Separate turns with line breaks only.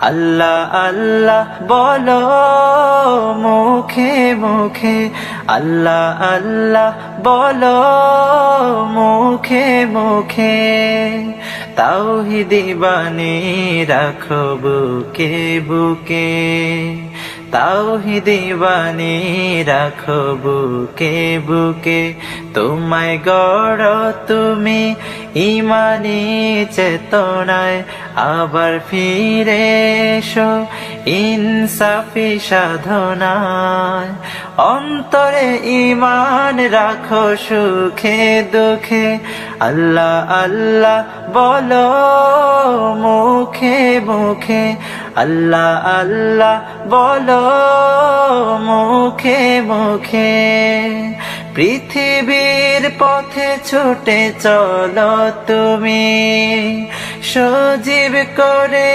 আল্লাহ আল্লাহ বলো মুখে মুখে, আল্লাহ আল্লাহ বলো মুখে মুখে, তাওহীদি বাণী রাখো বুকে বুকে, তাওহীদি বাণী রাখো বুকে বুকে। তোমায় গড় তুমি ঈমানি চেতনায়, আবার ফিরে এসো ইনসাফি সাধনায়। অন্তরে ঈমান রাখো সুখে দুঃখে, আল্লাহ আল্লাহ বলো মুখে মুখে, আল্লাহ আল্লাহ বলো মুখে মুখে। পৃথিবীর পথে ছুটে চলো তুমি সজীব করে।